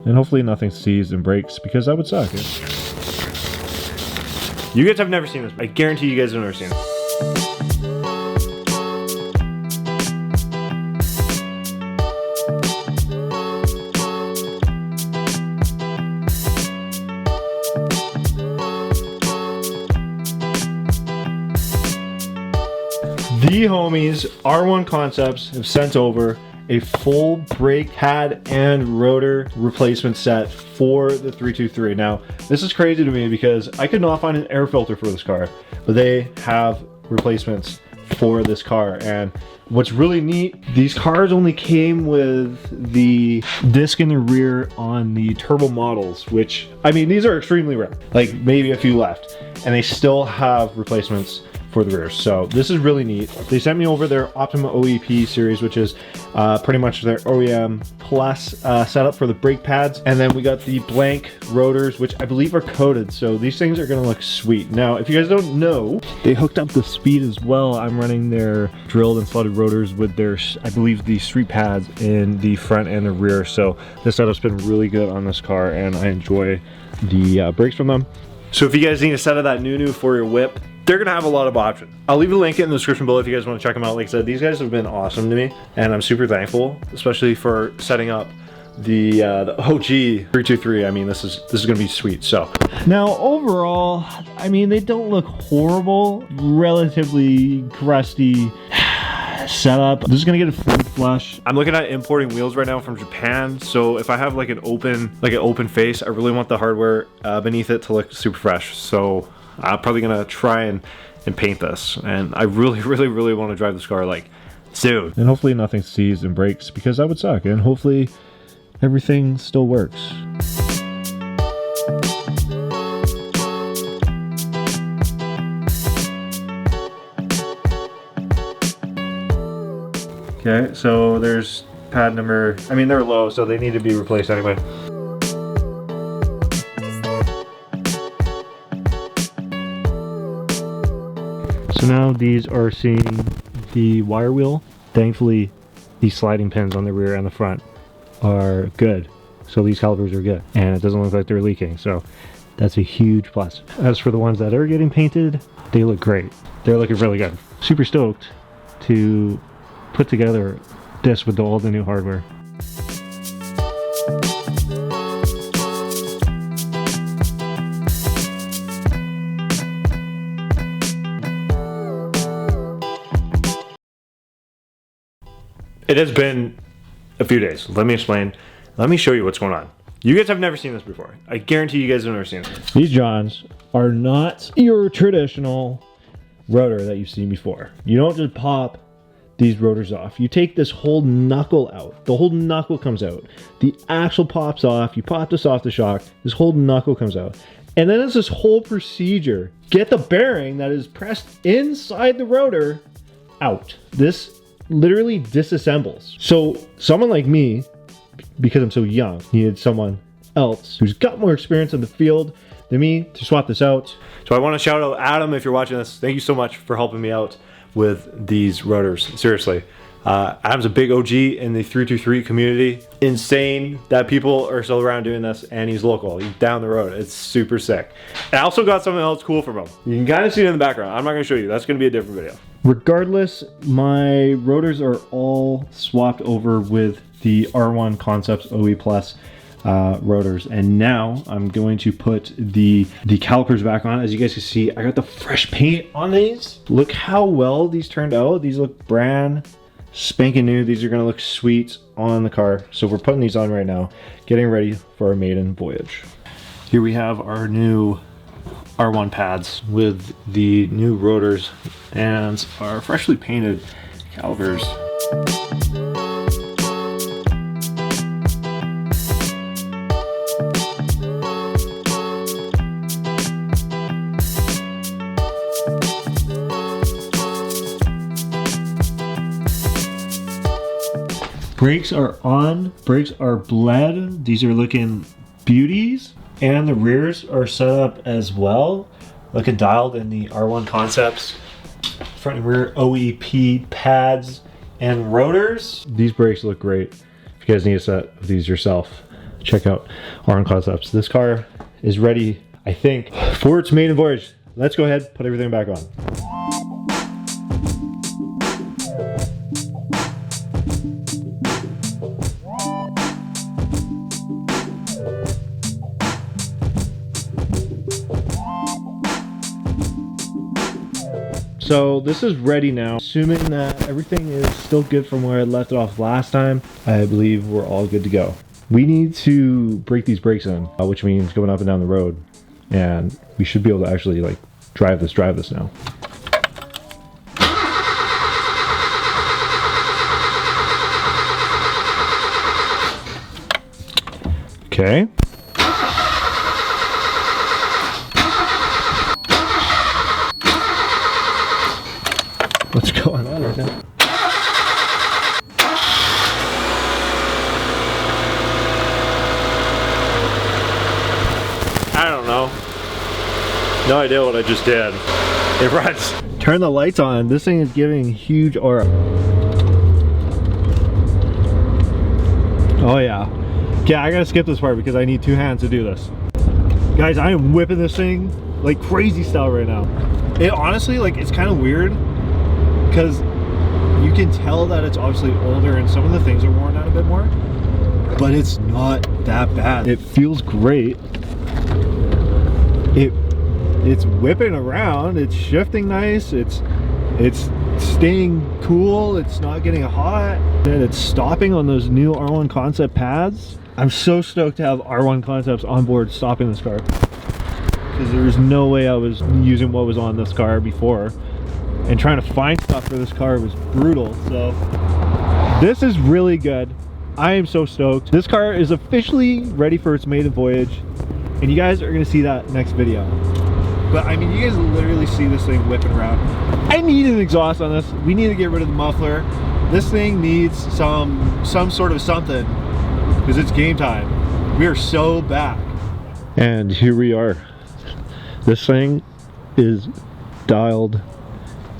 And hopefully nothing seized and breaks, because that would suck. You guys have never seen this. I guarantee you guys have never seen it. The homies, R1 Concepts, have sent over a full brake pad and rotor replacement set for the 323. Now, this is crazy to me because I could not find an air filter for this car, but they have replacements for this car. And what's really neat, these cars only came with the disc in the rear on the turbo models, which, I mean, these are extremely rare, like maybe a few left, and they still have replacements for the rear. So this is really neat. They sent me over their Optima OEP series, which is pretty much their OEM plus setup for the brake pads. And then we got the blank rotors, which I believe are coated. So these things are gonna look sweet. Now, if you guys don't know, they hooked up the speed as well. I'm running their drilled and slotted rotors with their, I believe, the street pads in the front and the rear. So this setup's been really good on this car, and I enjoy the brakes from them. So if you guys need a set of that new for your whip, they're gonna have a lot of options. I'll leave a link in the description below if you guys want to check them out. Like I said, these guys have been awesome to me, and I'm super thankful, especially for setting up the OG 323. I mean, this is gonna be sweet. So now overall, I mean, they don't look horrible. Relatively crusty setup. This is gonna get a full flush. I'm looking at importing wheels right now from Japan, so if I have like an open face, I really want the hardware beneath it to look super fresh. So I'm probably gonna try and paint this, and I really want to drive this car like soon. And hopefully nothing seized and breaks, because that would suck. And hopefully everything still works. Okay, so there's pad number, I mean, they're low, so they need to be replaced anyway. So now these are seeing the wire wheel. Thankfully, these sliding pins on the rear and the front are good. So these calipers are good, and it doesn't look like they're leaking. So that's a huge plus. As for the ones that are getting painted, they look great. They're looking really good. Super stoked to put together this with all the new hardware. It has been a few days. Let me explain. Let me show you what's going on. You guys have never seen this before. I guarantee you guys have never seen it. These Johns are not your traditional rotor that you've seen before. You don't just pop these rotors off. You take this whole knuckle out. The whole knuckle comes out. The axle pops off. You pop this off the shock. This whole knuckle comes out. And then it's this whole procedure. Get the bearing that is pressed inside the rotor out. This literally disassembles. So someone like me, because I'm so young, needed someone else who's got more experience in the field than me to swap this out. So I want to shout out Adam, if you're watching this. Thank you so much for helping me out with these rotors. Seriously. Adam's a big OG in the 323 community. Insane that people are still around doing this, and he's local. He's down the road. It's super sick. I also got something else cool from him. You can kind of see it in the background. I'm not going to show you. That's going to be a different video. Regardless, my rotors are all swapped over with the R1 Concepts OE Plus rotors, and now I'm going to put the calipers back on. As you guys can see, I got the fresh paint on these. Look how well these turned out. These look brand spanking new. These are going to look sweet on the car. So we're putting these on right now, getting ready for our maiden voyage. Here we have our new R1 pads with the new rotors and our freshly painted calipers. Brakes are on, brakes are bled. These are looking beauties. And the rears are set up as well. Looking dialed in the R1 Concepts. Front and rear OEP pads and rotors. These brakes look great. If you guys need a set of these yourself, check out R1 Concepts. This car is ready, I think, for its maiden voyage. Let's go ahead, put everything back on. So this is ready now. Assuming that everything is still good from where I left it off last time, I believe we're all good to go. We need to break these brakes in, which means going up and down the road. And we should be able to actually like drive this now. Okay. What's going on right now? I don't know. No idea what I just did. It runs. Turn the lights on. This thing is giving huge aura. Oh yeah. Okay, I gotta skip this part because I need two hands to do this. Guys, I am whipping this thing like crazy style right now. It honestly, like, it's kind of weird because you can tell that it's obviously older and some of the things are worn out a bit more, but it's not that bad. It feels great. It's whipping around, it's shifting nice, it's staying cool, it's not getting hot, and it's stopping on those new R1 Concept pads. I'm so stoked to have R1 Concepts on board stopping this car, because there was no way I was using what was on this car before, and trying to find stuff for this car was brutal. So this is really good. I am so stoked. This car is officially ready for its maiden voyage, and you guys are gonna see that next video. But I mean, you guys literally see this thing whipping around. I need an exhaust on this. We need to get rid of the muffler. This thing needs some sort of something, because it's game time. We are so back. And here we are. This thing is dialed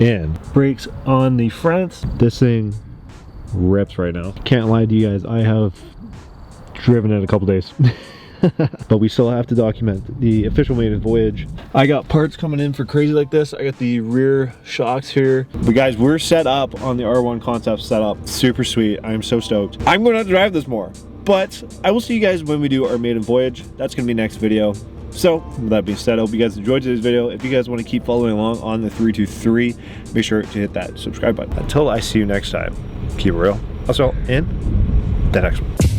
in. Brakes on the front. This thing rips right now. Can't lie to you guys, I have driven it a couple days. But we still have to document the official maiden voyage. I got parts coming in for crazy like this. I got the rear shocks here. But guys, we're set up on the R1 Concept setup. Super sweet. I'm so stoked. I'm going to have to drive this more. But I will see you guys when we do our maiden voyage. That's going to be next video. So, with that being said, I hope you guys enjoyed today's video. If you guys want to keep following along on the 323, make sure to hit that subscribe button. Until I see you next time, keep it real. Also, in the next one.